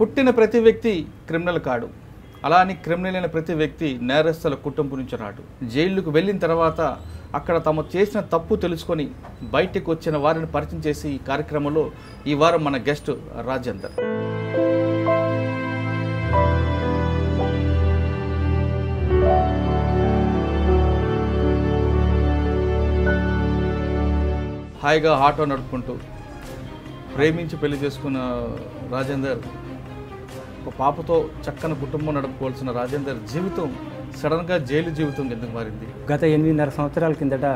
పుట్టిన ప్రతి వ్యక్తి క్రిమినల్ కాడు. అలా అని క్రిమినల్ అయిన ప్రతి వ్యక్తి నేరస్తుల కుటుంబం నుంచి రాడు. జైలుకు వెళ్ళిన తర్వాత అక్కడ తాము చేసిన తప్పు తెలుసుకొని బయటికి వచ్చిన వారిని పరిచయం చేసి ఈ కార్యక్రమంలో ఈ వారం మన గెస్ట్ రాజేందర్. హాయిగా ఆటో నడుపుకుంటూ ప్రేమించి పెళ్లి చేసుకున్న రాజేందర్, ఒక పాపతో చక్కని కుటుంబం నడుపుకోవాల్సిన రాజేందర్ జీవితం సడన్గా జైలు జీవితం కిందకు మారింది. గత 8.5 సంవత్సరాల కిందట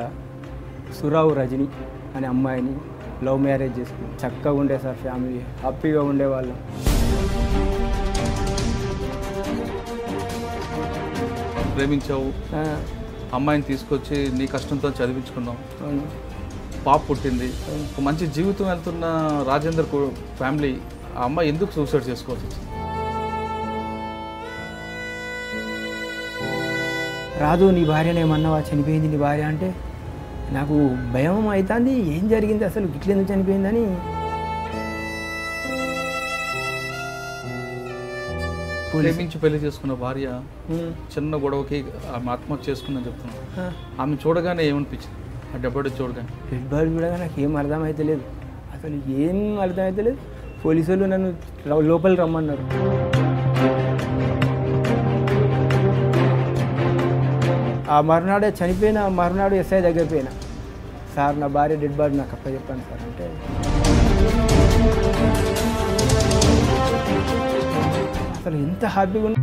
సురావు రజని అనే అమ్మాయిని లవ్ మ్యారేజ్ చేసుకుని చక్కగా ఉండే సార్, ఫ్యామిలీ హ్యాపీగా ఉండేవాళ్ళం. ప్రేమించావు, అమ్మాయిని తీసుకొచ్చి నీ కష్టంతో చదివించుకున్నావు, పాప పుట్టింది, ఒక మంచి జీవితం వెళ్తున్న రాజేందర్ ఫ్యామిలీ ఆ అమ్మాయి ఎందుకు సూసైడ్ చేసుకోవాల్సి వచ్చింది? రాదు, నీ భార్యనే ఏమన్నావా, చనిపోయింది నీ భార్య అంటే నాకు భయం అవుతుంది. ఏం జరిగింది అసలు, ఇట్లా ఎందుకు చనిపోయిందని. ప్రేమించి పెళ్లి చేసుకున్న భార్య చిన్న గొడవకి ఆమె ఆత్మహత్య చేసుకుందని చెప్తున్నాను. ఆమె చూడగానే ఏమనిపించింది? ఆ డెడ్ బాడీ చూడగానే చూడగా నాకు ఏం అర్థమైతే లేదు, అసలు ఏం అర్థమైతే లేదు. పోలీసు వాళ్ళు నన్ను లోపల రమ్మన్నారు. ఆ మరునాడే చనిపోయిన మరునాడు ఎస్ఐ దగ్గర పోయినా, సార్ నా భార్య డెడ్ బాడీ నాకు అప్ప చెప్పాను సార్ అంటే, అసలు ఎంత హ్యాపీగా ఉంది.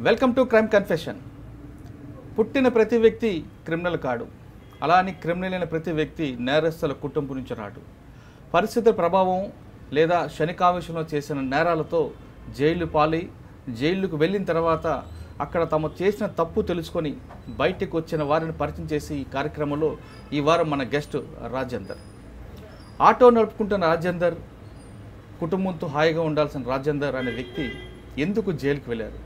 Welcome to crime confession. పుట్టిన ప్రతి వ్యక్తి క్రిమినల్ కాడు. అలా అని క్రిమినల్ అయిన ప్రతి వ్యక్తి నేరస్తుల కుటుంబం నుంచి రాడు. పరిస్థితుల ప్రభావం లేదా శనికావేశంలో చేసిన నేరాలతో జైలు పాలై జైలుకు వెళ్ళిన తర్వాత అక్కడ తాము చేసిన తప్పు తెలుసుకొని బయటికి వచ్చిన వారిని పరిచయం చేసి ఈ కార్యక్రమంలో ఈ వారం మన గెస్ట్ రాజేందర్. ఆటో నడుపుకుంటున్న రాజేందర్, కుటుంబంతో హాయిగా ఉండాల్సిన రాజేందర్ అనే వ్యక్తి ఎందుకు జైలుకు వెళ్ళారు?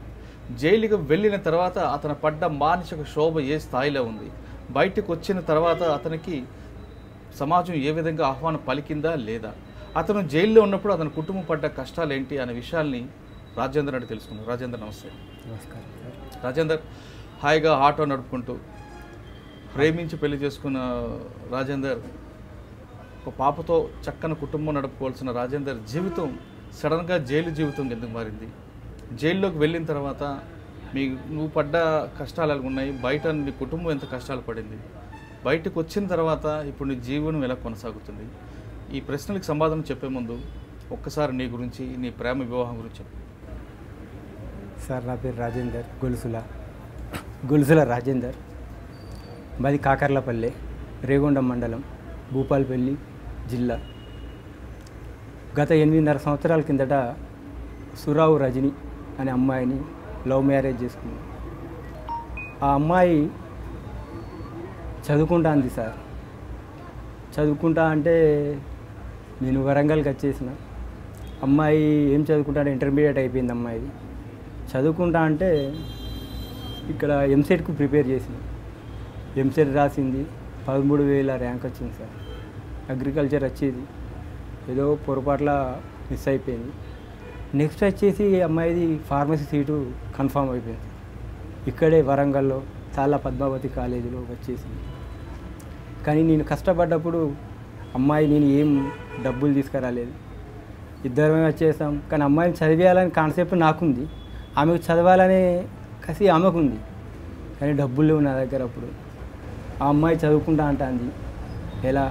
జైలుకి వెళ్ళిన తర్వాత అతను పడ్డ మానసిక శోభ ఏ స్థాయిలో ఉంది? బయటకు వచ్చిన తర్వాత అతనికి సమాజం ఏ విధంగా ఆహ్వానం పలికిందా లేదా? అతను జైల్లో ఉన్నప్పుడు అతని కుటుంబం పడ్డ కష్టాలు ఏంటి అనే విషయాల్ని రాజేందర్ అంటే తెలుసుకున్నాం. రాజేందర్ నమస్తే. నమస్కారం. రాజేందర్, హాయిగా ఆటో నడుపుకుంటూ ప్రేమించి పెళ్లి చేసుకున్న రాజేందర్, ఒక పాపతో చక్కని కుటుంబం నడుపుకోవాల్సిన రాజేందర్ జీవితం సడన్గా జైలు జీవితం ఎందుకు మారింది? జైల్లోకి వెళ్ళిన తర్వాత నువ్వు పడ్డ కష్టాలు ఎలా ఉన్నాయి, బయట నీ కుటుంబం ఎంత కష్టాలు పడింది, బయటకు వచ్చిన తర్వాత ఇప్పుడు నీ జీవనం ఎలా కొనసాగుతుంది? ఈ ప్రశ్నలకు సమాధానం చెప్పే ముందు ఒక్కసారి నీ గురించి, నీ ప్రేమ వివాహం గురించి చెప్పు. సార్ నా పేరు రాజేందర్, గొలుసుల రాజేందర్. మాది కాకర్లపల్లె, రేగొండ మండలం, భూపాలపల్లి జిల్లా. గత 8.5 సంవత్సరాల కిందట సురావు రజని అనే అమ్మాయిని లవ్ మ్యారేజ్ చేసుకున్నాను. ఆ అమ్మాయి చదువుకుంటా అంది సార్. చదువుకుంటా అంటే నేను వరంగల్కి వచ్చేసిన. అమ్మాయి ఏం చదువుకుంటా అంటే ఇంటర్మీడియట్ అయిపోయింది అమ్మాయిది. చదువుకుంటా అంటే ఇక్కడ ఎంసెట్కు ప్రిపేర్ చేసింది. ఎంసెట్ రాసింది, 13,000 ర్యాంక్ వచ్చింది సార్. అగ్రికల్చర్ వచ్చేది, ఏదో పొరపాట్ల మిస్ అయిపోయింది. నెక్స్ట్ వచ్చేసి అమ్మాయిది ఫార్మసీ సీటు కన్ఫామ్ అయిపోయింది. ఇక్కడే వరంగల్లో చాలా పద్మావతి కాలేజీలో వచ్చేసింది. కానీ నేను కష్టపడ్డప్పుడు అమ్మాయి నేను ఏం డబ్బులు తీసుకురాలేదు, ఇద్దరమే వచ్చేసాం. కానీ అమ్మాయిని చదివేయాలని కాన్సెప్ట్ నాకుంది, ఆమెకు చదవాలనే కసి ఆమెకు ఉంది, కానీ డబ్బులు లేవు నా దగ్గర. అప్పుడు ఆ అమ్మాయి చదువుకుంటా అంటుంది. ఎలా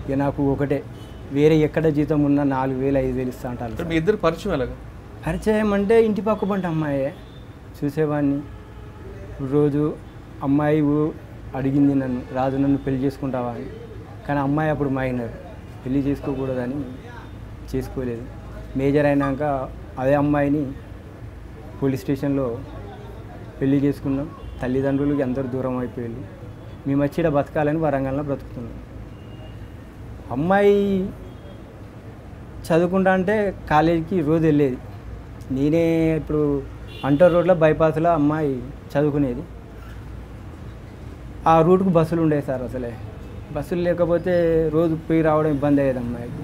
ఇక నాకు ఒకటే, వేరే ఎక్కడ జీతం ఉన్నా 4,000 5,000 ఇస్తా అంటారు. మీ ఇద్దరు పరిచయం ఎలాగా? పరిచయం అంటే ఇంటి పక్క పంట అమ్మాయే చూసేవాడిని. రోజు అమ్మాయి అడిగింది నన్ను, రాజు నన్ను పెళ్లి చేసుకుంటావా అని. కానీ అమ్మాయి అప్పుడు మైనర్, పెళ్లి చేసుకోకూడదని చేసుకోలేదు. మేజర్ అయినాక అదే అమ్మాయిని పోలీస్ స్టేషన్లో పెళ్లి చేసుకున్నాం. తల్లిదండ్రులకి అందరూ దూరం అయిపోయారు. మేము వచ్చి ఇక్కడ బతకాలని వరంగల్లో బ్రతుకుతున్నాం. అమ్మాయి చదువుకుంటా అంటే కాలేజీకి రోజు వెళ్ళేది. నేనే ఇప్పుడు అంటర్ రోడ్లో బైపాస్లో అమ్మాయి చదువుకునేది. ఆ రూట్కు బస్సులు ఉండేవి సార్. అసలే బస్సులు లేకపోతే రోజు పోయి రావడం ఇబ్బంది అయ్యేది అమ్మాయికి.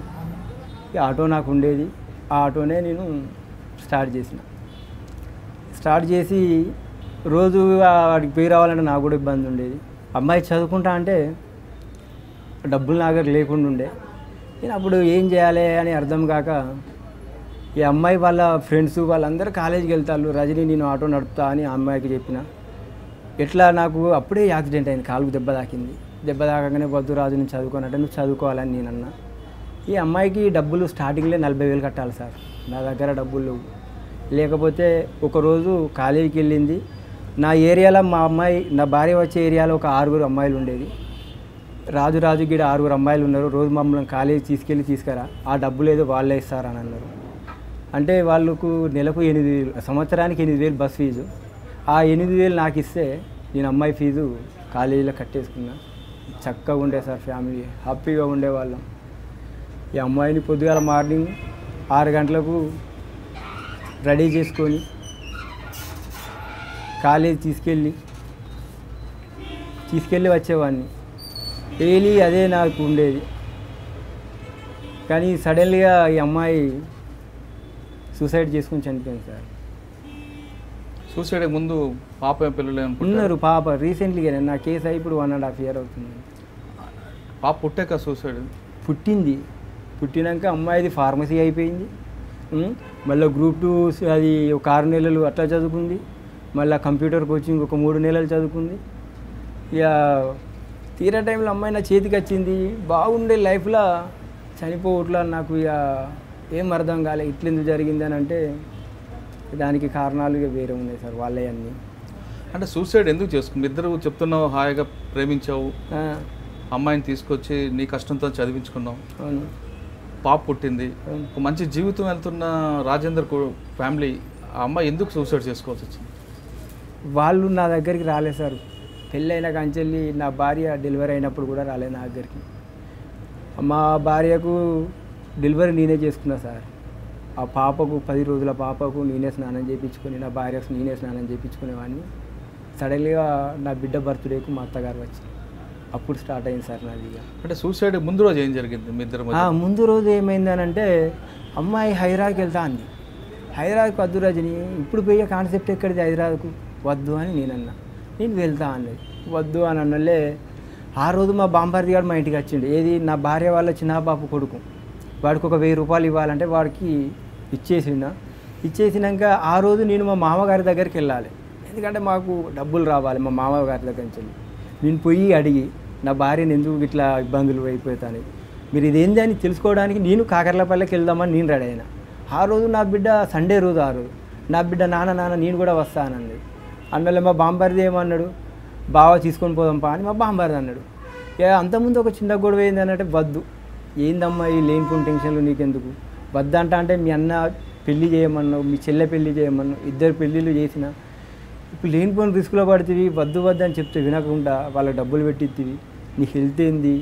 ఈ ఆటో నాకు ఉండేది. ఆ ఆటోనే నేను స్టార్ట్ చేసి రోజు వాడికి పోయి రావాలంటే నాకు కూడా ఇబ్బంది ఉండేది. అమ్మాయి చదువుకుంటా అంటే డబ్బులు నా దగ్గర లేకుండా ఉండే. నేను అప్పుడు ఏం చేయాలి అని అర్థం కాక ఈ అమ్మాయి వాళ్ళ ఫ్రెండ్స్ వాళ్ళందరూ కాలేజీకి వెళ్తారు, రజని నేను ఆటో నడుపుతా అని ఆ అమ్మాయికి చెప్పిన. ఎట్లా నాకు అప్పుడే యాక్సిడెంట్ అయింది, కాలుకు దెబ్బ తాకింది. దెబ్బ తాకగానే వద్దు రాజు నేను చదువుకోనంటే నువ్వు చదువుకోవాలని నేను అన్నా. ఈ అమ్మాయికి డబ్బులు స్టార్టింగ్లో 40,000 కట్టాలి సార్. నా దగ్గర డబ్బులు లేకపోతే ఒకరోజు కాలేజీకి వెళ్ళింది. నా ఏరియాలో నా భార్య వచ్చే ఏరియాలో ఒక 6 అమ్మాయిలు ఉండేది. రాజు గిడ 6 అమ్మాయిలు ఉన్నారు, రోజు మమ్మల్ని కాలేజీ తీసుకురా, ఆ డబ్బులు ఏదో వాళ్ళే ఇస్తారని అన్నారు. అంటే వాళ్ళకు నెలకు 8,000, సంవత్సరానికి 8,000 బస్ ఫీజు. ఆ 8,000 నాకు ఇస్తే నేను అమ్మాయి ఫీజు కాలేజీలో కట్టేసుకున్నా. చక్కగా ఉండే సార్, ఫ్యామిలీ హ్యాపీగా ఉండేవాళ్ళం. ఈ అమ్మాయిని పొద్దుగాల మార్నింగ్ 6 గంటలకు రెడీ చేసుకొని కాలేజీ తీసుకెళ్ళి వచ్చేవాడిని. డైలీ అదే నాకు ఉండేది. కానీ సడన్లీగా ఈ అమ్మాయి సూసైడ్ చేసుకుని చనిపోయింది సార్. సూసైడ్ ముందు పాప పిల్లలు ఉన్నారు. పాప రీసెంట్లీగా నా కేసు అయి ఇప్పుడు 1.5 year అవుతుంది. పాప పుట్టాక సూసైడ్ పుట్టినాక అమ్మాయిది ఫార్మసీ అయిపోయింది. మళ్ళీ గ్రూప్ 2 అది ఒక 6 నెలలు అట్లా చదువుకుంది. మళ్ళీ కంప్యూటర్ కోచింగ్ ఒక 3 నెలలు చదువుకుంది. ఇక తీరా టైంలో అమ్మాయి నా చేతికి వచ్చింది. బాగుండే లైఫ్లో చనిపోవట్లా. నాకు ఇక ఏం అర్థం కాలే ఇట్లెందుకు జరిగింది అని. అంటే దానికి కారణాలు ఇక వేరే ఉన్నాయి సార్, వాళ్ళే అన్నీ. అంటే సూసైడ్ ఎందుకు చేసుకుంది? ఇద్దరు చెప్తున్నావు హాయిగా ప్రేమించావు, అమ్మాయిని తీసుకొచ్చి నీ కష్టంతో చదివించుకున్నావు, అవును, పాప పుట్టింది, ఒక మంచి జీవితం వెళ్తున్న రాజేందర్ ఫ్యామిలీ ఆ అమ్మాయి ఎందుకు సూసైడ్ చేసుకోవాల్సి వచ్చింది? వాళ్ళు నా దగ్గరికి రాలేదు సార్. పెళ్ళైన కంచెల్లి నా భార్య డెలివరీ అయినప్పుడు కూడా రాలేదు నా దగ్గరికి. మా భార్యకు డెలివరీ నేనే చేసుకున్నా సార్. ఆ పాపకు 10 రోజుల పాపకు నేనే స్నానం చేయించుకొని, నా భార్యకు నేనే స్నానం చేయించుకునేవాడిని. సడన్గా నా బిడ్డ బర్త్డేకు మా అత్తగారు వచ్చి అప్పుడు స్టార్ట్ అయింది సార్ నాది. అంటే సూసైడ్ ముందు రోజు ఏం జరిగింది మీ ఇద్దరు? ముందు రోజు ఏమైందనంటే అమ్మాయి హైదరాబాద్కి వెళ్తా అంది. హైదరాబాద్కి వద్దు రజని, ఇప్పుడు పోయే కాన్సెప్ట్ ఎక్కడిది హైదరాబాద్కు, వద్దు అని నేనన్నా. నేను వెళ్తా అన్నది. వద్దు అని అన్నలే. ఆ రోజు మా బాంబర్ది గారు మా ఇంటికి వచ్చిండు. ఏది నా భార్య వాళ్ళ చిన్న బాబు కొడుకు, వాడికి ఒక 1000 రూపాయలు ఇవ్వాలంటే వాడికి ఇచ్చేసినాక ఆ రోజు నేను మా మామగారి దగ్గరికి వెళ్ళాలి. ఎందుకంటే మాకు డబ్బులు రావాలి మా మామగారి దగ్గర నుంచి. నేను పోయి అడిగి నా భార్యను ఎందుకు ఇట్లా ఇబ్బందులు అయిపోతాను, మీరు ఇదేంది అని తెలుసుకోవడానికి నేను కాకర్లపల్లికి వెళ్దామని నేను రెడీ అయినా. ఆ రోజు నా బిడ్డ సండే రోజు, ఆ రోజు నా బిడ్డ నాన్న నేను కూడా వస్తానండి అన్నలే. మా బాంబర్ది ఏమన్నాడు, బాగా తీసుకొని పోదాంపా అని మా బాంబర్ది అన్నాడు. ఇక అంతకుముందు ఒక చిన్న గొడవ ఏంది అన్నట్టు, వద్దు ఏందమ్మా ఈ లేనిపోయిన టెన్షన్లు నీకెందుకు, వద్దంట అంటే మీ అన్న పెళ్ళి చేయమన్నావు, మీ చెల్లె పెళ్ళి చేయమన్నావు, 2 పెళ్ళిళ్ళు చేసిన, ఇప్పుడు లేనిపోయిన రిస్క్లో పడుతుంది, వద్దు అని చెప్తే వినకుండా వాళ్ళకి డబ్బులు పెట్టిద్దివి, నీ హెల్త్ ఏంది,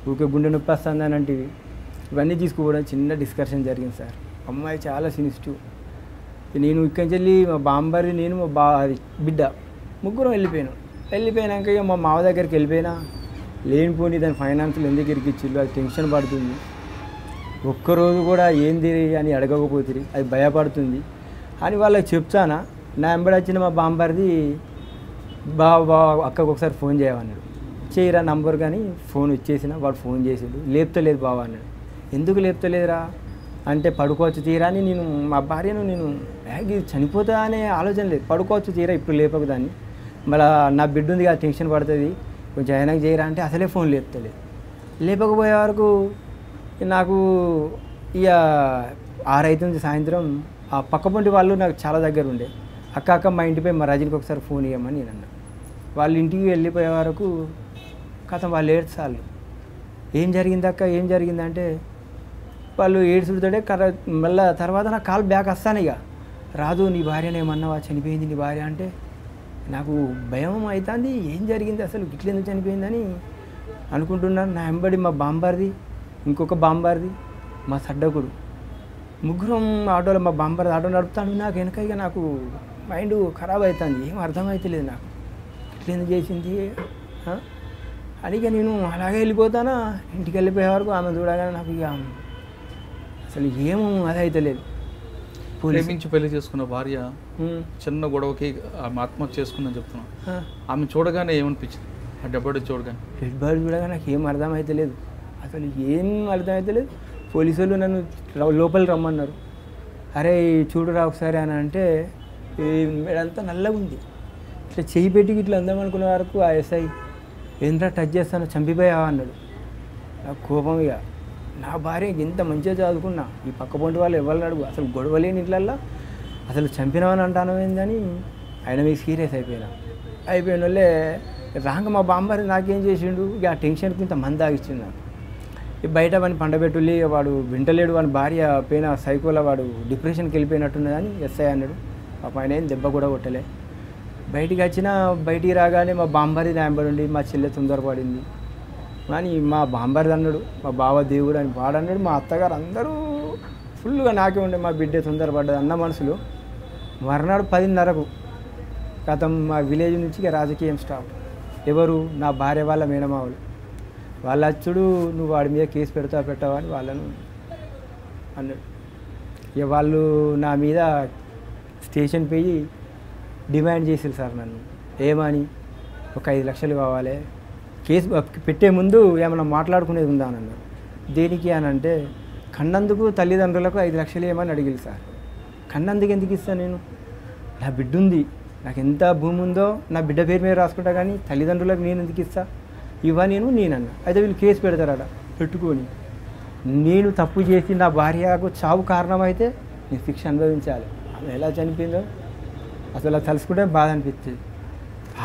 ఊరికే గుండె నొప్పి వస్తుంది అని అంటివి. ఇవన్నీ తీసుకుపోవడం చిన్న డిస్కషన్ జరిగింది సార్. అమ్మాయి చాలా సెన్సిటివ్. నేను ఇక్కడి నుంచి వెళ్ళి మా బాంబరి నేను మా బిడ్డ ముగ్గురం వెళ్ళిపోయినాక ఇక మా మావ దగ్గరికి వెళ్ళిపోయినా. లేనిపోని దాని ఫైనాన్షియల్ ఎందుకు ఇరికిచ్చిళ్ళు, అది టెన్షన్ పడుతుంది. ఒక్కరోజు కూడా ఏంది అని అడగకపోతుంది, అది భయపడుతుంది అని వాళ్ళకి చెప్తానా. నా వెంబడి వచ్చిన మా బాంబర్ది బాబా అక్కకు ఒకసారి ఫోన్ చేయమన్నాడు. చేయరా నంబర్ కానీ ఫోన్ ఇచ్చేసిన. వాడు ఫోన్ చేసాడు, లేపుతలేదు బాబా అన్నాడు. ఎందుకు లేపుతలేదురా అంటే పడుకోవచ్చు తీరా అని నేను మా భార్యను నేను ఇది చనిపోతా అనే ఆలోచన లేదు. పడుకోవచ్చు తీరా ఇప్పుడు లేపకు దాన్ని, మళ్ళీ నా బిడ్డ ఉంది కదా టెన్షన్ పడుతుంది, కొంచెం అయినాక చేయరా అంటే అసలే ఫోన్ లేపుతలేదు. లేపకపోయే వరకు నాకు ఇక 6 అవుతుంది సాయంత్రం. ఆ పక్కపొంటి వాళ్ళు నాకు చాలా దగ్గర ఉండే, అక్క మా ఇంటిపై మా రజనికి ఒకసారి ఫోన్ ఇవ్వమని నేను అన్నా. వాళ్ళ ఇంటికి వెళ్ళిపోయే వరకు కథ వాళ్ళు ఏడ్చాలి. ఏం జరిగింది అక్క, ఏం జరిగిందంటే వాళ్ళు ఏడ్చుడుతోటే మళ్ళీ తర్వాత నా కాల్ బ్యాక్ వస్తాను. ఇక రాదు నీ భార్యను ఏమన్నావా, చనిపోయింది నీ భార్య అంటే నాకు భయం అవుతుంది. ఏం జరిగింది అసలు, గిట్లెందుకు చనిపోయిందని అనుకుంటున్నాను. నా వెంబడి మా బాంబార్ది, ఇంకొక బాంబార్ది, మా సడ్డకుడు, ముగ్గురం ఆటోలో మా బాంబార్ది ఆటో నడుపుతాను. నాకు వెనక ఇక నాకు మైండ్ ఖరాబ్ అవుతుంది, ఏం అర్థమవుతలేదు నాకు, ఇట్లెందుకు చేసింది అని. ఇక నేను అలాగే వెళ్ళిపోతానా. ఇంటికి వెళ్ళిపోయే వరకు ఆమె చూడగానే నాకు ఇక అసలు ఏమో అది అయితే లేదు. ప్రేమించి పెళ్లి చేసుకున్న భార్య చిన్న గొడవకి ఆమె ఆత్మహత్య చేసుకుందని చెప్తున్నా. ఆమె చూడగానే ఏమనిపించింది, ఆ డెడ్ బాడీ చూడగానే? డెడ్ బాడీ చూడగానే నాకు ఏం అర్థమైతే లేదు, అసలు ఏం అర్థమైతే లేదు. పోలీసు వాళ్ళు నన్ను లోపలికి రమ్మన్నారు. అరే చూడురా ఒకసారి అని అంటే మేడంతా నల్లగా ఉంది, ఇట్లా చెయ్యి పెట్టి ఇట్లా అందామనుకునే వరకు ఆ ఎస్ఐ ఏంద్రా టచ్ చేస్తాను చంపిపోయావా అన్నాడు. నాకు కోపం. ఇక నా భార్య ఎంత మంచిగా చదువుకున్నా, ఈ పక్కపొంటి వాళ్ళు ఎవరిని అడుగు, అసలు గొడవలేని ఇట్లల్లో అసలు చంపినామని అంటాను ఏందని ఆయన మీకు సీరియస్ అయిపోయిన వాళ్ళే రాంగ మా బాంబారి నాకేం చేసిండు. ఇక ఆ టెన్షన్కి ఇంత మంది తాగిచ్చిండు నాకు. బయట వాడిని పండబెట్టుల్లి, వాడు వింటలేడు, వాని భార్య పోయిన సైకోలో వాడు డిప్రెషన్కి వెళ్ళిపోయినట్టున్నదని ఎస్ఐ అన్నాడు. పాప ఆయన ఏం దెబ్బ కూడా కొట్టలే. బయటికి రాగానే మా బాంబారి దాంబడి ఉండి మా చెల్లె తొందరపడింది కానీ మా బాంబారిది అన్నాడు, మా బావ దేవుడు అని వాడన్నాడు. మా అత్తగారు అందరూ ఫుల్గా నాకే ఉండే, మా బిడ్డ తొందరపడ్డది అన్న మనసులో. మర్నాడు 10:30కు గతం మా విలేజ్ నుంచి ఇక రాజకీయం స్టాప్. ఎవరు, నా భార్య వాళ్ళ మేనమావులు. వాళ్ళ అచ్చుడు నువ్వు వాడి మీద కేసు పెట్టావా అని వాళ్ళను అన్నాడు. ఇక వాళ్ళు నా మీద స్టేషన్ పోయి డిమాండ్ చేసారు సార్ నన్ను. ఏమని, ఒక 5 లక్షలు కావాలి, కేసు పెట్టే ముందు ఏమైనా మాట్లాడుకునేది ఉందా అని అన్నారు. దేనికి అని అంటే కన్నందుకు తల్లిదండ్రులకు 5 లక్షలు ఏమని అడిగింది సార్. కన్నందుకు ఎందుకు ఇస్తాను నేను, నా బిడ్డ ఉంది, నాకు ఎంత భూమి ఉందో నా బిడ్డ పేరు మీద రాసుకుంటా, కానీ తల్లిదండ్రులకు నేను ఎందుకు ఇస్తా, నేనన్నా. అయితే వీళ్ళు కేసు పెడతారట. పెట్టుకొని నేను తప్పు చేసి నా భార్యకు చావు కారణమైతే నేను శిక్ష అనుభవించాలి. ఆమె ఎలా చనిపోయిందో అసలు అది తలుసుకుంటే బాధ అనిపిస్తుంది.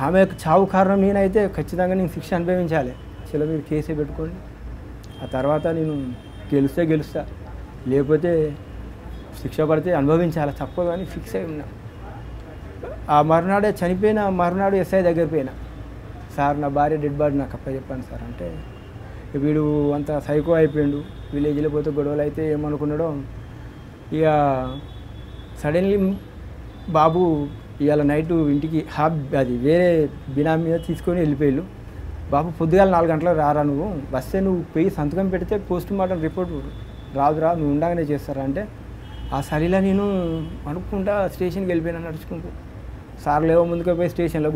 ఆమెకు చావు కారణం నేనైతే ఖచ్చితంగా నేను శిక్ష అనుభవించాలి. చలో మీరు కేసే పెట్టుకోండి, ఆ తర్వాత నేను గెలుస్తా, లేకపోతే శిక్ష పడితే అనుభవించాలి తప్పదు అని ఫిక్స్ అయి ఉన్నా. ఆ మరునాడే చనిపోయిన మరునాడు ఎస్ఐ దగ్గర పోయినా. సార్ నా భార్య డెడ్ బాడీ నాకు చెప్పండి సార్ అంటే, వీడు అంత సైకో అయిపోయాడు, విలేజ్లో పోతే గొడవలు అయితే ఏమనుకున్నాడో. ఇక సడన్లీ బాబు ఇవాళ నైటు ఇంటికి అది వేరే బినామీ మీద తీసుకొని వెళ్ళిపోయాడు. బాబు పొద్దుగాల 4 గంటలకు రారా, నువ్వు వస్తే నువ్వు పోయి సంతకం పెడితే పోస్ట్ మార్టం రిపోర్ట్ రాదురా, నువ్వు ఉండగానే చేస్తారా అంటే, ఆ సరిలా నేను అనుకుంటా స్టేషన్కి వెళ్ళిపోయినా నడుచుకుంటూ. సార్ లేవో ముందుకు పోయి స్టేషన్లో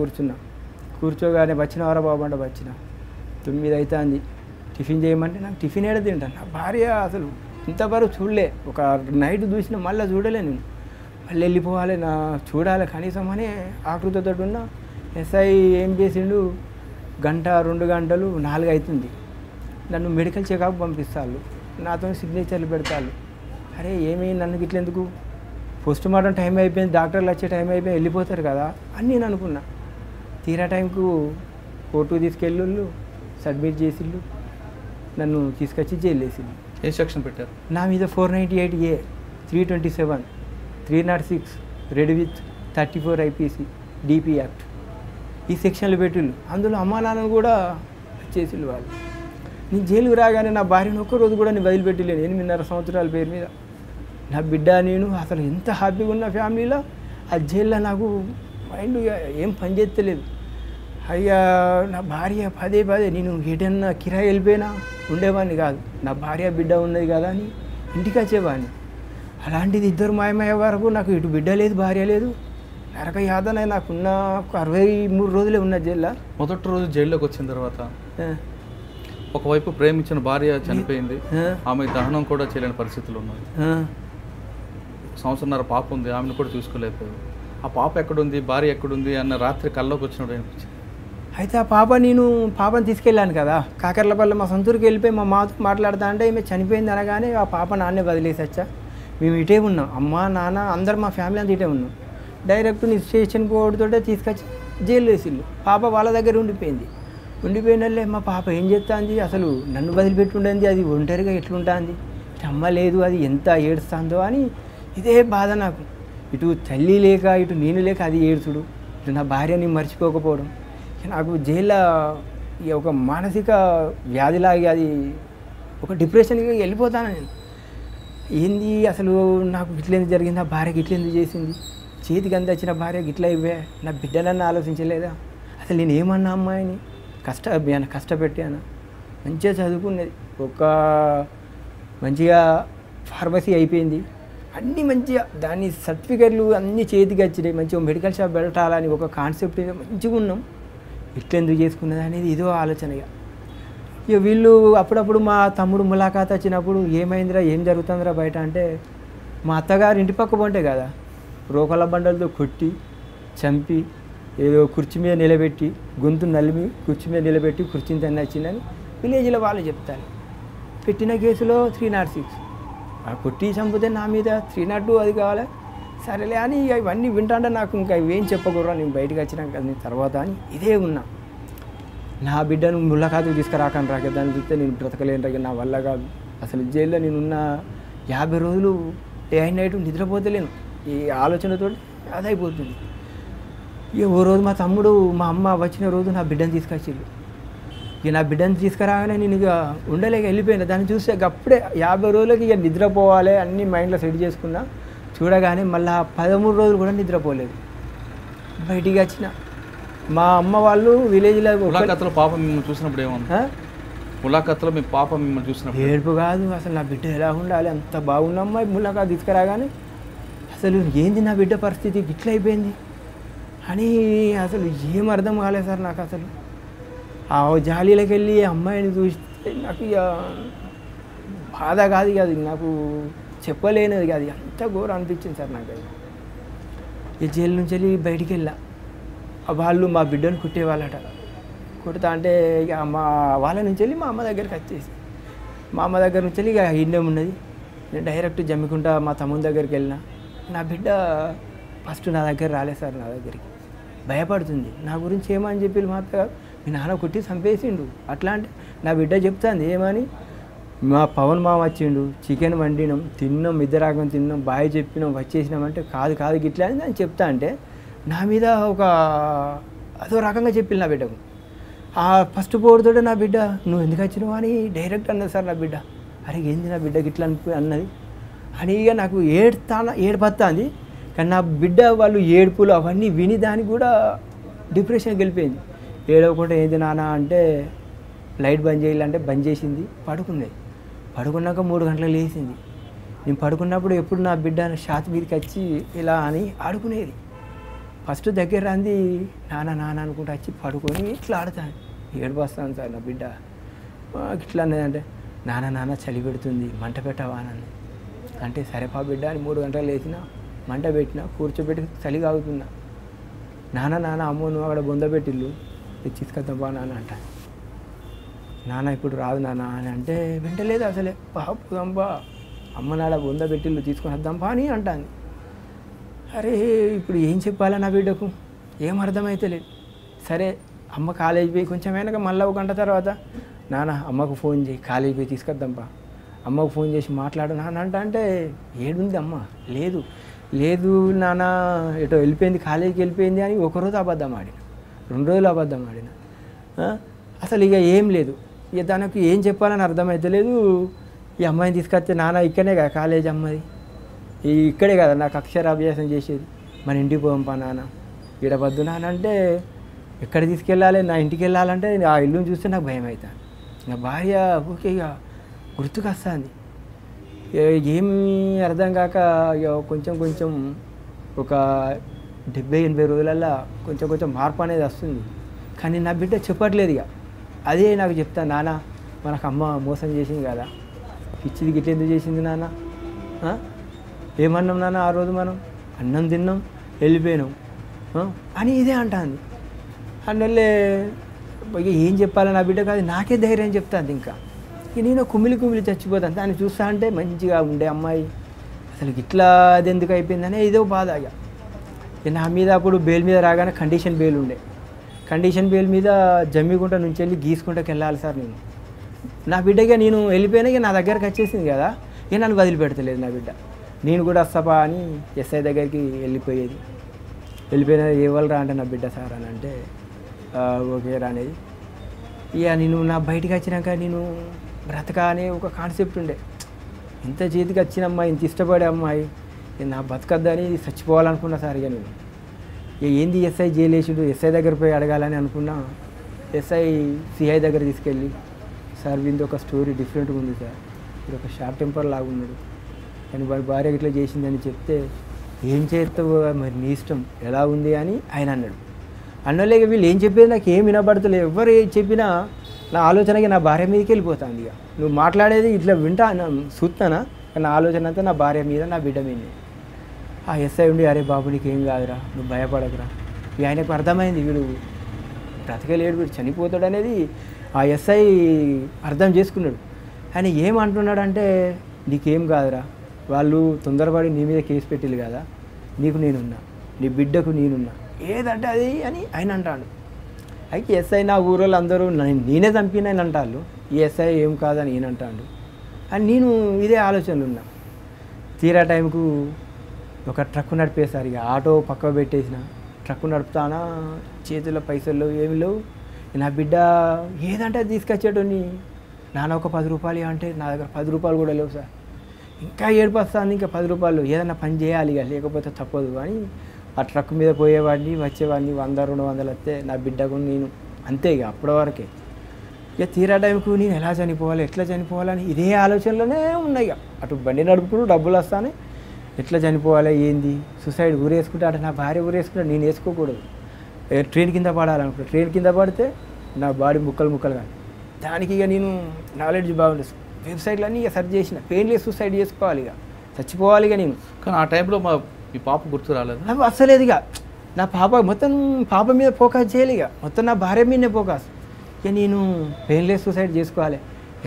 కూర్చోగానే వచ్చినవారా బాబు అంటే వచ్చిన. 9 అవుతుంది, టిఫిన్ చేయమంటే నాకు టిఫిన్ ఏడ తింటాను. నా భార్య అసలు ఇంతవరకు చూడలే, ఒక నైట్ చూసిన మళ్ళీ చూడలే నేను. మళ్ళీ వెళ్ళిపోవాలి, నా చూడాలి కనీసం అనే ఆకృతితో ఉన్న. ఎస్ఐ ఏం చేసిండు, 1 2 గంటలు 4 అవుతుంది, నన్ను మెడికల్ చెకప్ పంపిస్తాను, నాతో సిగ్నేచర్లు పెడతాను. అరే ఏమైంది, నన్ను ఇట్లెందుకు, పోస్ట్ మార్టం టైం అయిపోయింది, డాక్టర్లు వచ్చే టైం అయిపోయింది, వెళ్ళిపోతారు కదా అని నేను అనుకున్నా. తీరా టైంకు కోర్టుకు తీసుకెళ్ళు, సబ్మిట్ చేసిళ్ళు, నన్ను తీసుకొచ్చి జైలు వేసిండు. ఏ సెక్షన్ పెట్టారు? నా మీద 498A, 327, 306 red with 34 IPC DP act ఈ సెక్షన్లు పెట్టిళ్ళు. అందులో అమ్మా నాన్నను కూడా చేసిళ్ళు వాళ్ళు. నేను జైలుకు రాగానే నా భార్యను ఒక్కరోజు కూడా నేను వదిలిపెట్టలేను. 8.5 సంవత్సరాల పేరు మీద నా బిడ్డ నేను అసలు ఎంత హ్యాపీగా ఉన్న ఫ్యామిలీలో. ఆ జైల్లో నాకు మైండ్ ఏం పనిచేస్తలేదు. అయ్యా నా భార్య పదే నేను ఎటన్నా కిరాయి వెళ్ళిపోయినా ఉండేవాడిని కాదు, నా భార్య బిడ్డ ఉన్నది కదా అని ఇంటికి వచ్చేవాడిని. అలాంటిది 2 మాయమయ్యే వరకు నాకు ఇటు బిడ్డ లేదు, భార్య లేదు, నరక యాతన. నాకున్న 63 రోజులే ఉన్న జైల్లో. మొదటి రోజు జైల్లోకి వచ్చిన తర్వాత ఒకవైపు ప్రేమించిన భార్య చనిపోయింది, ఆమె దహనం కూడా చేయలేని పరిస్థితులు ఉన్నాయి. సంవత్సరంన్నర పాప ఉంది, ఆమెను కూడా చూసుకోలేకపోయావు. ఆ పాప ఎక్కడుంది, భార్య ఎక్కడుంది అన్న రాత్రి కల్లోకి వచ్చినప్పుడు అనిపించింది. అయితే ఆ పాపని తీసుకెళ్ళాను కదా కాకర్లపల్లి మా సొంతూరుకి వెళ్ళిపోయి మా మాతో మాట్లాడుతా అంటే ఈమె చనిపోయింది అనగానే ఆ పాప నాన్నే వదిలేసి వచ్చా. మేము ఇటే ఉన్నాం, అమ్మ నాన్న అందరు మా ఫ్యామిలీ అంతా ఇటే ఉన్నాం. డైరెక్ట్ నీ స్టేషన్ కోడ్తోటే తీసుకొచ్చి జైలు వేసిళ్ళు. పాప వాళ్ళ దగ్గర ఉండిపోయినల్లే మా పాప ఏం చేస్తుంది, అసలు నన్ను వదిలిపెట్టుండేది, అది ఒంటరిగా ఎట్లుంటుంది, అమ్మ లేదు, అది ఎంత ఏడుస్తుందో అని ఇదే బాధ నాకు. ఇటు తల్లి లేక ఇటు నేను లేక అది ఏడుచుడు, ఇటు నా భార్యని మర్చిపోకపోవడం. నాకు జైల్లో ఒక మానసిక వ్యాధిలాగి అది ఒక డిప్రెషన్కి వెళ్ళిపోతాను నేను. ఏంది అసలు నాకు గిట్లెందుకు జరిగింది, ఆ భార్యకి ఇట్లెందుకు చేసింది, చేతికి అంత వచ్చిన భార్యకి ఇట్లా ఇవ్వే, నా బిడ్డలన్నీ ఆలోచించలేదా, అసలు నేను ఏమన్నా అమ్మాయిని కష్టపెట్టాను. మంచిగా చదువుకున్నది, ఒక మంచిగా ఫార్మసీ అయిపోయింది, అన్నీ మంచిగా దాని సర్టిఫికెట్లు అన్నీ చేతికి వచ్చినాయి, మంచిగా మెడికల్ షాప్ పెట్టాలని ఒక కాన్సెప్ట్ మంచిగా ఉన్నాం. ఇట్లెందుకు చేసుకున్నది అనేది ఇదో ఆలోచనగా. ఇక వీళ్ళు అప్పుడప్పుడు మా తమ్ముడు ములాఖాత్ వచ్చినప్పుడు ఏమైందిరా ఏం జరుగుతుందిరా బయట అంటే, మా అత్తగారు ఇంటి పక్క పోంటే కదా రోకల బండలతో కొట్టి చంపి ఏదో కుర్చీ మీద నిలబెట్టి గొంతు నలిమి కుర్చీ మీద నిలబెట్టి కుర్చీని తన్ని వచ్చిందని విలేజ్లో వాళ్ళు చెప్తారు. పెట్టిన కేసులో 306, ఆ కొట్టి చంపితే నా మీద 302 అది కావాలి. సరేలే అని ఇవన్నీ వింటాంటే నాకు ఇంకా ఇవేం చెప్పకూడరా నేను బయటకు వచ్చినాక తర్వాత అని ఇదే ఉన్నా. నా బిడ్డను ముళ్ళకాతుకు తీసుకురాకని రాక దాన్ని చూస్తే నేను బ్రతకలేను రాక, నా వల్ల కాదు. అసలు జైల్లో నేనున్న 50 రోజులు డే అండ్ నైట్ నిద్రపోతలేను, ఈ ఆలోచనతో అదైపోతుంది. ఇక ఓ రోజు మా తమ్ముడు మా అమ్మ వచ్చిన రోజు నా బిడ్డను తీసుకొచ్చిళ్ళు. ఇక నా బిడ్డను తీసుకురాగానే నేను ఇక ఉండలేక వెళ్ళిపోయినా. దాన్ని చూస్తే అప్పుడే 50 రోజులకి ఇక నిద్రపోవాలి అన్నీ మైండ్లో సెట్ చేసుకున్నా. చూడగానే మళ్ళీ 13 రోజులు కూడా నిద్రపోలేదు. బయటికి వచ్చిన మా అమ్మ వాళ్ళు విలేజ్లో ములాఖాత్లో పాప మిమ్మల్ని చూసినప్పుడు ఏమన్నా, ములాఖాత్లో మీ పాప మిమ్మల్ని చూసినప్పుడు ఏడుపు కాదు, అసలు నా బిడ్డ ఎలా ఉండాలి, అంత బాగున్నమ్మా. ములాఖాత్ తీసుకురాగానే అసలు ఏంది నా బిడ్డ పరిస్థితి ఇట్లా అయిపోయింది అని అసలు ఏం అర్థం కాలేదు సార్ నాకు. అసలు ఆ జాలీలోకి వెళ్ళి అమ్మాయిని చూస్తే నాకు ఇక బాధ కాదు, అది నాకు చెప్పలేనిది కాదు, అంత ఘోరం అనిపించింది సార్ నాకు. అది ఈ జైలు నుంచి వెళ్ళి బయటికి వెళ్ళా. వాళ్ళు మా బిడ్డను కుట్టేవాళ్ళట. కుడతా అంటే ఇక మా వాళ్ళ నుంచి వెళ్ళి మా అమ్మ దగ్గరికి వచ్చేసి, మా అమ్మ దగ్గర నుంచి వెళ్ళి ఇక ఇండియం ఉన్నది. నేను డైరెక్ట్ జమ్మికుంటా మా తమ్ముని దగ్గరికి వెళ్ళిన. నా బిడ్డ ఫస్ట్ నా దగ్గర రాలేదు సార్, నా దగ్గరికి భయపడుతుంది. నా గురించి ఏమని చెప్పి మా అత్తగారు మీ నాన్న కుట్టి చంపేసిండు అట్లా అంటే, నా బిడ్డ చెప్తాంది ఏమని, మా పవన్ మామ వచ్చిండు, చికెన్ వండినాం తిన్నాం, ఇద్దరాగం తిన్నాం, బాయ్ చెప్పినాం వచ్చేసినామంటే కాదు గిట్లా అని నేను చెప్తా అంటే నా మీద ఒక అదో రకంగా చెప్పిల్లు నా బిడ్డకు. ఆ ఫస్ట్ పోడుతోటే నా బిడ్డ నువ్వు ఎందుకు వచ్చినావు అని డైరెక్ట్ అన్నది సార్ నా బిడ్డ. అరే ఏంది నా బిడ్డకి ఇట్లా అన్నది అని ఇక నాకు ఏడుపత్తాంది. కానీ నా బిడ్డ వాళ్ళు ఏడుపులు అవన్నీ విని దానికి కూడా డిప్రెషన్కి వెళ్ళిపోయింది. ఏడవకుండా ఏంది నాన్న అంటే లైట్ బంద్ చేయాలంటే బంద్ చేసింది, పడుకున్నది. పడుకున్నాక 3 గంటలకు లేచింది. నేను పడుకున్నప్పుడు ఎప్పుడు నా బిడ్డ షాత్ మీదకి వచ్చి ఇలా అని ఆడుకునేది. ఫస్ట్ దగ్గర అంది నాన్న అనుకుంటూ వచ్చి పడుకొని ఇట్లా ఆడుతాను. ఏడుపు వస్తాను సార్ నా బిడ్డ ఇట్లా అన్నదంటే నాన్న చలి పెడుతుంది మంట పెట్టవా అని అంటే సరే పా బిడ్డ అని 3 గంటలు లేచిన మంట పెట్టిన కూర్చోబెట్టి చలి కాగుతున్నా. నాన్న అమ్మో నువ్వు అక్కడ బొంద పెట్టిల్లు తీసుకొద్దాంపా నాన్న అంట. నాన్న ఇప్పుడు రాదు నాన్న అని అంటే వింటలేదు అసలే. పోదాంపా అమ్మ నాడ బొంద పెట్టిల్లు తీసుకొని వద్దాంపా అని అంటాను. అరే ఇప్పుడు ఏం చెప్పాలా నా బిడ్డకు ఏం అర్థమైతే లేదు. సరే అమ్మ కాలేజీ పోయి కొంచెం వెనక మళ్ళీ 1 గంట తర్వాత నాన్న అమ్మకు ఫోన్ చేయి కాలేజీ పోయి తీసుకొద్దాంపా, అమ్మకు ఫోన్ చేసి మాట్లాడు నాన్న అంటే ఏడుంది అమ్మ, లేదు నాన్న ఎటో వెళ్ళిపోయింది కాలేజీకి వెళ్ళిపోయింది అని 1 రోజు అబద్ధం ఆడిన, 2 రోజులు అబద్ధం ఆడిన. అసలు ఇక ఏం లేదు, ఇక తనకు ఏం చెప్పాలని అర్థమైతే లేదు. ఈ అమ్మాయిని తీసుకొస్తే నాన్న ఇక్కడనే కదా కాలేజ్ అమ్మది, ఇక్కడే కదా నాకు అక్షరాభ్యాసం చేసేది, మన ఇంటికి పోంపా నాన్న ఈడవద్దు నాన్న అంటే ఎక్కడ తీసుకెళ్ళాలి, నా ఇంటికి వెళ్ళాలంటే ఆ ఇల్లుని చూస్తే నాకు భయం అవుతుంది. నా భార్య ఓకే ఇక గుర్తుకొస్తుంది. ఏమి అర్థం కాక ఇక కొంచెం ఒక 70-80 రోజులల్లో కొంచెం మార్పు అనేది వస్తుంది. కానీ నా బిడ్డ చెప్పట్లేదు. ఇక అదే నాకు చెప్తాను నాన్న మనకు అమ్మ మోసం చేసింది కదా, పిచ్చిది గిట్ల ఎందుకు చేసింది నాన్న, ఏమన్నాం నాన్న ఆ రోజు మనం అన్నం తిన్నాం వెళ్ళిపోయినాం అని ఇదే అంటుంది. అందువల్లే ఇక ఏం చెప్పాలి నా బిడ్డ కాదు, నాకే ధైర్యం చెప్తాను. ఇంకా నేను కుమిలి చచ్చిపోతాను. దాన్ని చూస్తా అంటే మంచిగా ఉండే అమ్మాయి అసలు ఇట్లా అది ఎందుకు అయిపోయిందనే ఇదో బాధ. ఇక నా మీద అప్పుడు బెయిల్ మీద రాగానే కండిషన్ బెయిల్ ఉండే. కండిషన్ బెయిల్ మీద జమ్మిగుంట నుంచి వెళ్ళి గీసుకుంటకి వెళ్ళాలి సార్. నా బిడ్డగా నేను వెళ్ళిపోయినా ఇక నా దగ్గరకు వచ్చేసింది కదా, ఇక నన్ను వదిలిపెడతలేదు నా బిడ్డ. నేను కూడా వస్తాపా అని ఎస్ఐ దగ్గరికి వెళ్ళిపోయినా ఏవాళ్ళరా అంటే నా బిడ్డ సార్ అని అంటే ఓకే రా అనేది. ఇక నేను నా బయటికి వచ్చినాక నేను బ్రతక అనే ఒక కాన్సెప్ట్ ఉండే. ఇంత చేతికి వచ్చిన అమ్మాయి, ఇంత ఇష్టపడే అమ్మాయి, నా బతకద్దని చచ్చిపోవాలనుకున్నా సార్. ఇక నేను ఏంది ఎస్ఐ జైలు వేసిండు, ఎస్ఐ దగ్గర పోయి అడగాలని అనుకున్నా. ఎస్ఐ సిఐ దగ్గర తీసుకెళ్ళి సార్ వీంది ఒక స్టోరీ డిఫరెంట్గా ఉంది సార్, ఇది ఒక షార్ట్ టెంపర్ లాగా ఉన్నాడు, కానీ వాడి భార్య ఇట్లా చేసిందని చెప్తే ఏం చేస్తావు మరి నీ ఇష్టం ఎలా ఉంది అని ఆయన అన్నాడు. అన్నలేక వీళ్ళు ఏం చెప్పేది నాకు ఏం వినబడతలేదు. ఎవరు ఏం చెప్పినా నా ఆలోచనకి నా భార్య మీదకి వెళ్ళిపోతాను. ఇక నువ్వు మాట్లాడేది ఇట్లా వింటా చూస్తానా, నా ఆలోచన అంతా నా భార్య మీద నా బిడ్డ మీద. ఆ ఎస్ఐ ఉండి అరే బాబు నీకు ఏం కాదురా, నువ్వు భయపడకురా. ఇక ఆయనకు అర్థమైంది వీడు బ్రతకలేడు, వీడు చనిపోతాడు అనేది ఆ ఎస్ఐ అర్థం చేసుకున్నాడు. ఆయన ఏమంటున్నాడంటే నీకేం కాదురా, వాళ్ళు తొందరపడి నీ మీద కేసు పెట్టిల్లు కదా, నీకు నేనున్నా, నీ బిడ్డకు నేనున్నా, ఏదంటే అది అని ఆయన అంటాడు. అయితే ఎస్ఐ నా ఊరోళ్ళు అందరూ నేనే చంపినని అంటారు, ఈ ఎస్ఐ ఏం కాదని ఈయన అంటాడు అని నేను ఇదే ఆలోచనలు ఉన్నా. తీరా టైంకు ఒక ట్రక్కు నడిపేశారు. ఇక ఆటో పక్క పెట్టేసిన ట్రక్కు నడుపుతానా, చేతుల్లో పైసలు ఏమి లేవు. నా బిడ్డ ఏదంటే అది తీసుకొచ్చేటోని, నాన్న ఒక 10 రూపాయలు అంటే నా దగ్గర 10 రూపాయలు కూడా లేవు సార్. ఇంకా ఏడుపు వస్తుంది, ఇంకా 10 రూపాయలు ఏదన్నా పని చేయాలి ఇక, లేకపోతే తప్పదు అని ఆ ట్రక్ మీద పోయేవాడిని వచ్చేవాడిని. 100-200 వస్తే నా బిడ్డకు నేను అంతే. ఇక అప్పటి వరకే ఇక తీరా టైంకు నేను ఎలా చనిపోవాలి, ఎట్లా చనిపోవాలని ఇదే ఆలోచనలోనే ఉన్నాయి. ఇక అటు బండి నడుపుకుంటూ డబ్బులు వస్తానే ఎట్లా చనిపోవాలి ఏంది, సూసైడ్ ఊరేసుకుంటే అంటే నా భార్య ఊరేసుకుంటే నేను వేసుకోకూడదు. ట్రైన్ కింద పడాలనుకుంటా, ట్రైన్ కింద పడితే నా బాడీ ముక్కలు కానీ దానికి ఇక నేను నాలెడ్జ్ బాగుంటుంది. వెబ్సైట్లన్నీ ఇక సెర్చ్ చేసిన పెయిన్లెస్ సూసైడ్ చేసుకోవాలి, ఇక చచ్చిపోవాలి ఇక నేను. కానీ ఆ టైంలో మీ పాప గుర్తు రాలేదు నాకు అస్సలేదు. ఇక నా పాప మొత్తం పాప మీద ఫోకస్ చేయాలి, ఇక మొత్తం నా భార్య మీదనే ఫోకస్. ఇక నేను పెయిన్లెస్ సూసైడ్ చేసుకోవాలి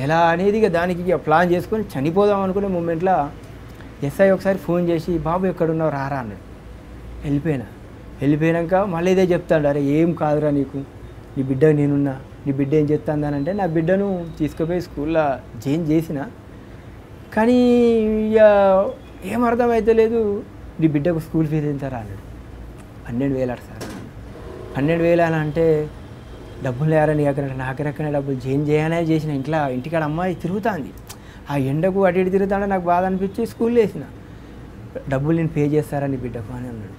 ఎలా అనేది ఇక దానికి ఇక ప్లాన్ చేసుకొని చనిపోదాం అనుకునే మూమెంట్లో ఎస్ఐ ఒకసారి ఫోన్ చేసి బాబు ఎక్కడున్నావు రారా అన్నాడు. వెళ్ళిపోయాక మళ్ళీ ఇదే చెప్తాడు, అరే ఏం కాదురా నీకు, నీ బిడ్డ నేనున్నా, నీ బిడ్డ ఏం చెప్తాను అంటే నా బిడ్డను తీసుకుపోయి స్కూల్లో జాయిన్ చేసిన, కానీ ఇక ఏం అర్థమైతే లేదు. నీ బిడ్డకు స్కూల్ ఫీజు ఎంతరా అన్నాడు. 12,000 అట సార్. 12,000 అని అంటే డబ్బులు లేరని అక్కడ నాకెరక్కనే డబ్బులు జాయిన్ చేయనే చేసిన. ఇంటికాడ అమ్మాయి తిరుగుతుంది, ఆ ఎండకు అటు ఇటు తిరుగుతాడే నాకు బాధ అనిపించి స్కూల్లో వేసిన. డబ్బులు నేను పే చేస్తారా నీ బిడ్డకు అని అన్నాడు.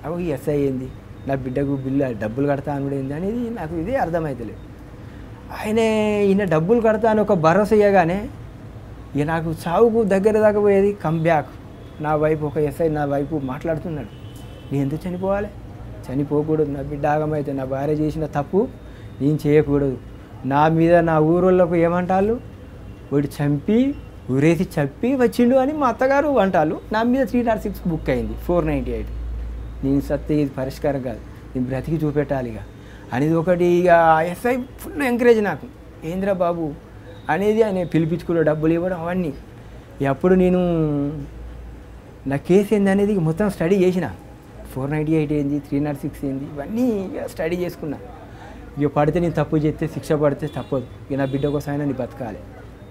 అవి ఎస్ఐ ఏంది, నా బిడ్డకు బిల్లు డబ్బులు కడతా అని కూడా ఏంది అనేది నాకు ఇదే అర్థమవుతలేదు. ఈయన డబ్బులు కడతా అని ఒక భరోసా ఇవ్వగానే ఇక నాకు చావుకు దగ్గర దాకా పోయేది. కమ్ బ్యాక్ నా వైపు ఒక ఎస్ఐ నా వైపు మాట్లాడుతున్నాడు, నేను ఎందుకు చనిపోవాలి, చనిపోకూడదు, నా బిడ్డ ఆగమైతే నా భార్య చేసిన తప్పు నేను చేయకూడదు. నా మీద నా ఊరోళ్ళకు ఏమంటారు, వాడు ఊరేసి చంపి వచ్చిండు అని మా అత్తగారు అంటారు. నా మీద 306 బుక్ అయింది, 498. నేను సత్తే ఇది పరిష్కారం కాదు, నేను బ్రతికి చూపెట్టాలి ఇక అనేది ఒకటి. ఇక ఎస్ఐ ఫుల్ ఎంకరేజ్ నాకు, ఏంద్రా బాబు అనేది ఆయన పిలిపించుకున్న డబ్బులు ఇవ్వడం అవన్నీ. అప్పుడు నేను నా కేసు ఏంది అనేది మొత్తం స్టడీ చేసిన. 498 ఏంది, 306 ఏంది, ఇవన్నీ ఇక స్టడీ చేసుకున్నా. ఇక పడితే నేను తప్పు చేస్తే శిక్ష పడితే తప్పదు, ఇక నా బిడ్డ కోసం అయినా నేను బతకాలి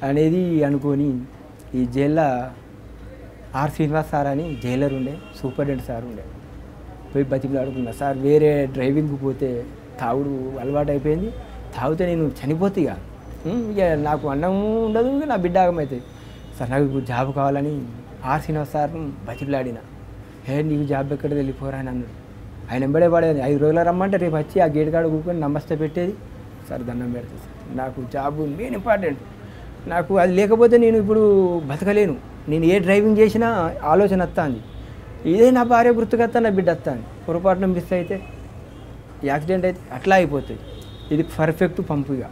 అనేది అనుకొని ఈ జైల్లో ఆర్ శ్రీనివాస్ సార్ అని జైలర్ ఉండే, సూపరింటెండెంట్ సార్ ఉండే, పోయి బతికిలాడుకున్నా. సార్ వేరే డ్రైవింగ్కి పోతే తాగుడు అలవాటు అయిపోయింది, తాగితే నేను చనిపోతే ఇక నాకు అన్నం ఉండదు, ఇక నా బిడ్డ ఆగమవుతుంది. సార్ నాకు జాబ్ కావాలని ఆర్ శ్రీనివాస్ సార్ బతికిలాడిన. నీకు జాబ్ ఎక్కడ వెళ్ళిపోరా అని అన్నాడు. ఆయన వెంబడే పడేది. 5 రోజులు రమ్మంటే రేపు వచ్చి ఆ గేట్ కాడ కూర్చొని నమస్తే పెట్టేది. సార్ దండం పెడతాను సార్, నాకు జాబ్ మెయిన్ ఇంపార్టెంట్, నాకు అది లేకపోతే నేను ఇప్పుడు బతకలేను. నేను ఏ డ్రైవింగ్ చేసినా ఆలోచన వస్తుంది, ఇదే నా భార్య గుర్తుకొస్తా, నా బిడ్డ వస్తుంది. పొరపాటున మిస్ అయితే యాక్సిడెంట్ అయితే అట్లా అయిపోతుంది, ఇది పర్ఫెక్ట్ పంపుగా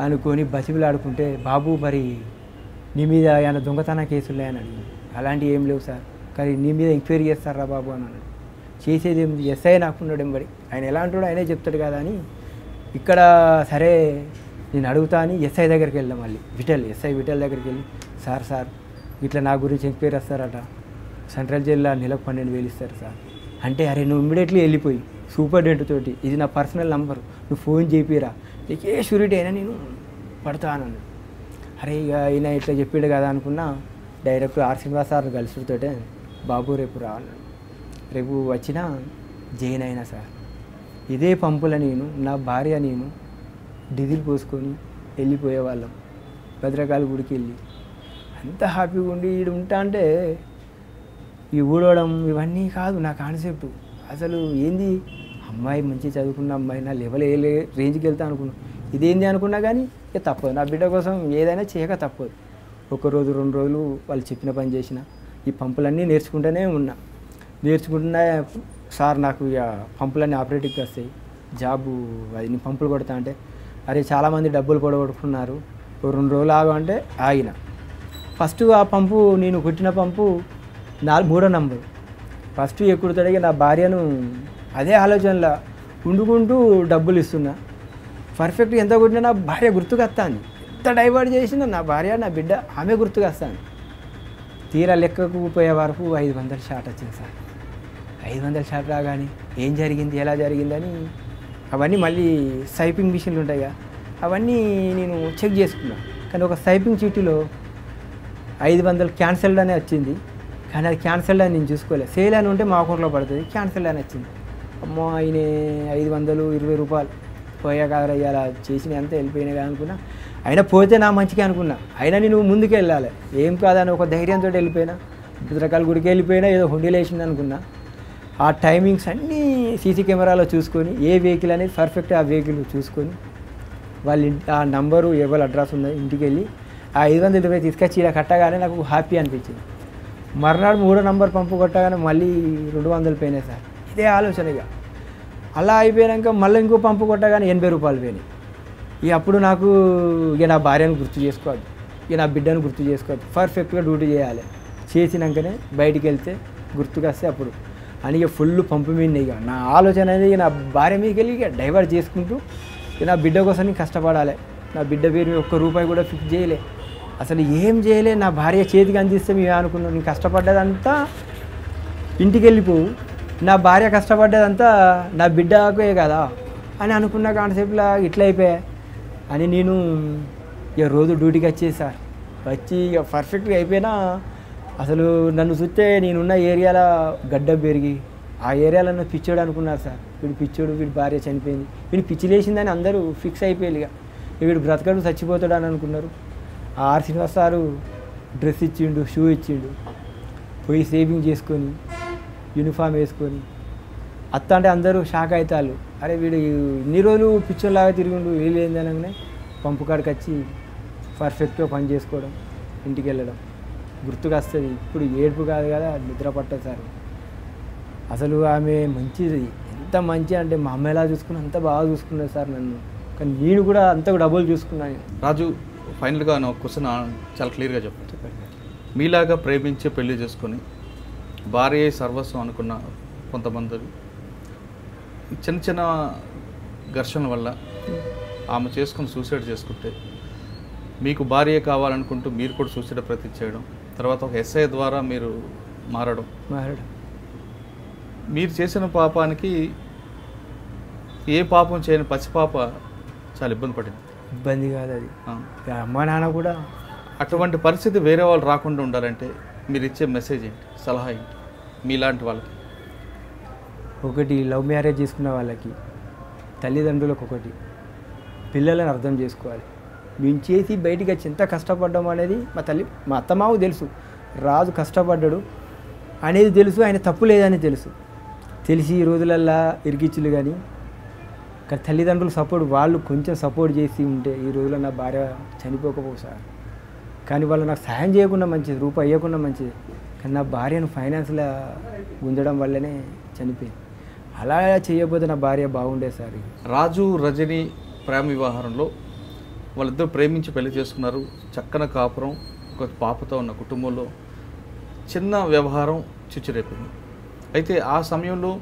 అనుకొని బతికిలాడుకుంటే బాబు మరి నీ మీద ఏమైనా దొంగతన కేసులు అని అడిగింది. అలాంటివి ఏం లేవు సార్, కానీ నీ మీద ఎంక్వైరీ చేస్తారా బాబు అని అన్నాడు. చేసేది ఏమిటి, ఎస్ఐ నాకున్నాడు ఎంబడి, ఆయన ఎలా అంటాడో ఆయనే చెప్తాడు కదా అని ఇక్కడ సరే నేను అడుగుతా అని ఎస్ఐ దగ్గరికి వెళ్ళాం. మళ్ళీ ఎస్ఐ విఠల్ దగ్గరికి వెళ్ళి సార్ ఇట్లా నా గురించి ఎంక్వైరీ వస్తారట, సెంట్రల్ జైల్లో నెలకు 12,000 ఇస్తారు సార్ అంటే, అరే నువ్వు ఇమ్మీడియట్లీ వెళ్ళిపోయి సూపరింటెండెంట్ తోటి ఇది నా పర్సనల్ నంబరు, నువ్వు ఫోన్ చేపిరా, నీకే షూరిటీ అయినా నేను పడతా అన్నాడు. అరే ఇక ఈయన ఇట్లా చెప్పాడు కదా అనుకున్నా, డైరెక్ట్ ఆర్ శ్రీనివాస్ సార్ కలిసితోటే బాబు రేపు రావాలన్నాడు. రేపు వచ్చినా జైన్ అయినా సార్ ఇదే పంపుల నేను నా భార్య నేను డీజిల్ పోసుకొని వెళ్ళిపోయేవాళ్ళం భద్రకాళి గుడికి వెళ్ళి. అంత హ్యాపీగా ఉండి ఈడు ఉంటా అంటే ఈ ఊడవడం ఇవన్నీ కాదు నా కాన్సెప్ట్. అసలు ఏంది అమ్మాయి మంచి చదువుకున్న అమ్మాయి నా లెవెల్ ఏ రేంజ్కి వెళ్తా అనుకున్నా, ఇదేంది అనుకున్నా కానీ ఇక తప్పదు, నా బిడ్డ కోసం ఏదైనా చేయక తప్పదు. 1 రోజు 2 రోజులు వాళ్ళు చెప్పిన పని చేసిన, ఈ పంపులన్నీ నేర్చుకుంటూనే ఉన్నా. నేర్చుకుంటున్నా సార్ నాకు ఇక పంపులన్నీ ఆపరేటింగ్కి వస్తాయి, జాబు అది నేను పంపులు కొడతా అంటే, అరే చాలామంది డబ్బులు పొడగొట్టుకున్నారు 2 రోజులు ఆగు అంటే ఆగిన. ఫస్ట్ ఆ పంపు నేను కొట్టిన పంపు 3వ నంబర్ ఫస్ట్ ఎక్కుడుతాడిగా నా భార్యను అదే ఆలోచనలో ఉండుకుంటూ డబ్బులు ఇస్తున్నా. పర్ఫెక్ట్ ఎంత కొట్టినా నా భార్య గుర్తుకు వస్తాను, ఎంత డైవర్ట్ చేసినా నా భార్య నా బిడ్డ ఆమె గుర్తుకు వస్తాను. తీరా లెక్కకు పోయే వరకు 500 షాట్ వచ్చింది సార్. 500 షాట్ రాగానే ఏం జరిగింది ఎలా జరిగిందని అవన్నీ మళ్ళీ సైపింగ్ మిషన్లు ఉంటాయిగా అవన్నీ నేను చెక్ చేసుకున్నాను. కానీ ఒక సైపింగ్ చీటీలో 500 క్యాన్సల్డ్ అనే వచ్చింది, కానీ అది క్యాన్సల్డ్ అని నేను చూసుకోలేదు. సేల్ అని ఉంటే మా అకౌంట్లో పడుతుంది, క్యాన్సల్డ్ అని వచ్చింది. అమ్మో ఆయన 520 రూపాయలు పోయాక అలా చేసిన అంతా వెళ్ళిపోయినాయి అనుకున్నా. అయినా పోతే నా మంచిగా అనుకున్నా, అయినా నేను ముందుకు వెళ్ళాలి ఏం కాదని ఒక ధైర్యంతో వెళ్ళిపోయినా. భద్రకాళి గుడికి వెళ్ళిపోయినా ఏదో హుండీలు వేసింది అనుకున్నా. ఆ టైమింగ్స్ అన్నీ సీసీ కెమెరాలో చూసుకొని ఏ వెహికల్ అనేది పర్ఫెక్ట్ ఆ వెహికల్ చూసుకొని వాళ్ళ ఆ నంబరు ఎవరి అడ్రస్ ఉందో ఇంటికి వెళ్ళి ఆ 520 తీసుకొచ్చి ఇలా కట్టగానే నాకు హ్యాపీ అనిపించింది. మర్నాడు 3వ నంబర్ పంపు కొట్టగానే మళ్ళీ 200 పోయినాయి సార్. ఇదే ఆలోచనగా అలా అయిపోయాక మళ్ళీ ఇంకో పంపు కొట్టగానే 80 రూపాయలు పోయినాయి. ఇక అప్పుడు నాకు ఇక నా భార్యను గుర్తు చేసుకోవద్దు, ఇక నా బిడ్డను గుర్తు చేసుకోవద్దు, పర్ఫెక్ట్గా డ్యూటీ చేయాలి, చేసినాకనే బయటికి వెళ్తే గుర్తుకు వస్తే అప్పుడు అని ఇక ఫుల్ పంపు మీద ఇక నా ఆలోచన అనేది నా భార్య మీదకి వెళ్ళి ఇక డైవర్ట్ చేసుకుంటూ ఇక నా బిడ్డ కోసం నేను కష్టపడాలి. నా బిడ్డ పేరు ₹1 కూడా ఫిక్స్ చేయలే, అసలు ఏం చేయలే. నా భార్య చేతికి అందిస్తే మేము అనుకున్నాం, నేను కష్టపడ్డదంతా ఇంటికి వెళ్ళిపోవు, నా భార్య కష్టపడ్డదంతా నా బిడ్డకే కదా అని అనుకున్న కాన్సెప్ట్లో ఇట్లా అయిపోయా అని నేను ఇక రోజు డ్యూటీకి వచ్చేది సార్. వచ్చి ఇక పర్ఫెక్ట్గా అయిపోయినా అసలు నన్ను చూస్తే నేనున్న ఏరియాలో గడ్డ పెరిగి ఆ ఏరియాలో నన్ను పిచ్చోడు అనుకున్నారు సార్. వీడు పిచ్చోడు, వీడి భార్య చనిపోయింది, వీడు పిచ్చి లేచిందని అందరూ ఫిక్స్ అయిపోయారు. ఇక వీడు బ్రతకడు చచ్చిపోతాడు అని అనుకున్నారు. ఆర్ శ్రీనివాస్ సారు డ్రెస్ ఇచ్చిండు, షూ ఇచ్చిండు, పోయి సేవింగ్ చేసుకొని యూనిఫామ్ వేసుకొని అత్త అంటే అందరూ షాక్ అవుతారు. అరే వీడు ఇన్ని రోజులు పిచ్చోలాగా తిరిగిండు వీళ్ళేంది అనగానే పంపు కాడికి వచ్చి పర్ఫెక్ట్గా పని చేసుకోవడం, ఇంటికి వెళ్ళడం గుర్తుకు వస్తుంది. ఇప్పుడు ఏడుపు కాదు కదా, నిద్ర పట్టదు సార్. అసలు ఆమె మంచిది, ఎంత మంచి అంటే మా అమ్మ ఎలా చూసుకున్నా అంత బాగా చూసుకున్నది సార్ నన్ను. కానీ నేను కూడా అంత డబ్బులు చూసుకున్నాను. రాజు, ఫైనల్గా నా క్వశ్చన్ చాలా క్లియర్గా చెప్పండి. మీలాగా ప్రేమించి పెళ్లి చేసుకొని భార్య సర్వస్వం అనుకున్న కొంతమంది చిన్న చిన్న ఘర్షణల వల్ల ఆమె చేసుకుని సూసైడ్ చేసుకుంటే, మీకు భార్య కావాలనుకుంటూ మీరు కూడా సూసైడ్ ప్రయత్నం చేయడం, తర్వాత ఒక ఎస్ఐ ద్వారా మీరు మారడం, మీరు చేసిన పాపానికి ఏ పాపం చేయని పసిపాప చాలా ఇబ్బంది పడింది. ఇబ్బంది కాదు అది, అమ్మ నాన్న కూడా. అటువంటి పరిస్థితి వేరే వాళ్ళు రాకుండా ఉండాలంటే మీరు ఇచ్చే మెసేజ్ ఏంటి, సలహా ఏంటి మీలాంటి వాళ్ళకి? ఒకటి, లవ్ మ్యారేజ్ చేసుకున్న వాళ్ళకి తల్లిదండ్రులకు ఒకటి, పిల్లలను అర్థం చేసుకోవాలి. మేము చేసి బయటికి వచ్చి ఎంత కష్టపడ్డాం అనేది మా అత్తమావు తెలుసు. రాజు కష్టపడ్డాడు అనేది తెలుసు, ఆయన తప్పు లేదని తెలుసు. తెలిసి ఈ రోజులల్లా ఇరికిచ్చులు కానీ తల్లిదండ్రులు సపోర్ట్, వాళ్ళు కొంచెం సపోర్ట్ చేసి ఉంటే ఈ రోజుల్లో నా భార్య చనిపోకపోవు సార్. కానీ వాళ్ళు నాకు సాయం చేయకుండా మంచిది, రూపాయి ఇవ్వకుండా మంచిది. కానీ నా భార్యను ఫైనాన్స్లో గుంజడం వల్లనే చనిపోయింది. అలా చేయకపోతే నా భార్య బాగుండే సార్. రాజు రజని ప్రేమ వివాహంలో వాళ్ళిద్దరు ప్రేమించి పెళ్లి చేసుకున్నారు. చక్కన కాపురం, ఒక పాపతో ఉన్న కుటుంబంలో చిన్న వ్యవహారం చిచ్చురేపింది. అయితే ఆ సమయంలో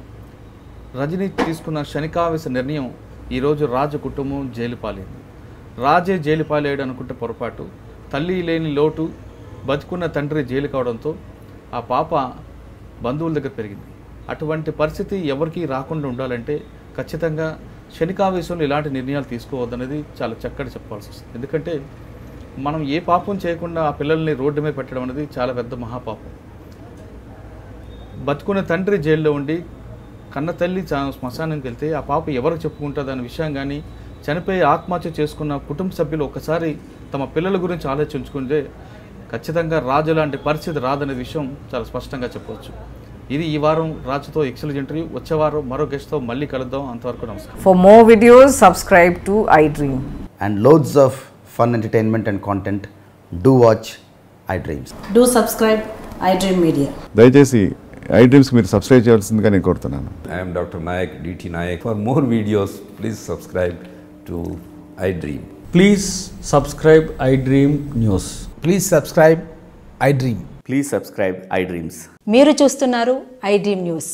రజనీ తీసుకున్న క్షణికావేశ నిర్ణయం ఈరోజు రాజు కుటుంబం జైలు పాలైంది. రాజే జైలు పాలేయడం అనుకుంటే పొరపాటు. తల్లి లేని లోటు, బతుకున్న తండ్రి జైలు కావడంతో ఆ పాప బంధువుల దగ్గర పెరిగింది. అటువంటి పరిస్థితి ఎవరికి రాకుండా ఉండాలంటే ఖచ్చితంగా క్షణికావేశంలో ఇలాంటి నిర్ణయాలు తీసుకోవద్దనేది చాలా చక్కటి చెప్పాల్సి వస్తుంది. ఎందుకంటే మనం ఏ పాపం చేయకుండా ఆ పిల్లల్ని రోడ్డు మీద పెట్టడం అనేది చాలా పెద్ద మహాపాపం. బతుకున్న తండ్రి జైల్లో ఉండి కన్న తల్లి శ్మశానానికి వెళ్తే ఆ పాప ఎవరికి చెప్పుకుంటుంది అనే విషయం కానీ, చనిపోయి ఆత్మహత్య చేసుకున్న కుటుంబ సభ్యులు ఒకసారి తమ పిల్లల గురించి ఆలోచించుకుంటే ఖచ్చితంగా రాజు లాంటి పరిస్థితి రాదనే విషయం చాలా స్పష్టంగా చెప్పవచ్చు. ఇది ఈ వారం రాజుతో ఎక్సలెంట్ ఇంటర్వ్యూ. వచ్చే వారం మరో గెస్ట్తో మళ్ళీ కలుద్దాం. అంతవరకు నమస్కారం. For more videos, subscribe to iDream. And loads of fun entertainment and content, do watch iDreams. Do subscribe iDream Media. దయచేసి iDreams మీరు సబ్స్క్రైబ్ చేయాల్సిందిగా నేను కోరుతున్నాను. I am Dr. Nayak, DT Nayak. For more videos, please subscribe to iDream. Please subscribe iDream News. Please subscribe iDream. Please subscribe iDreams. మీరు చూస్తున్నారు iDream News.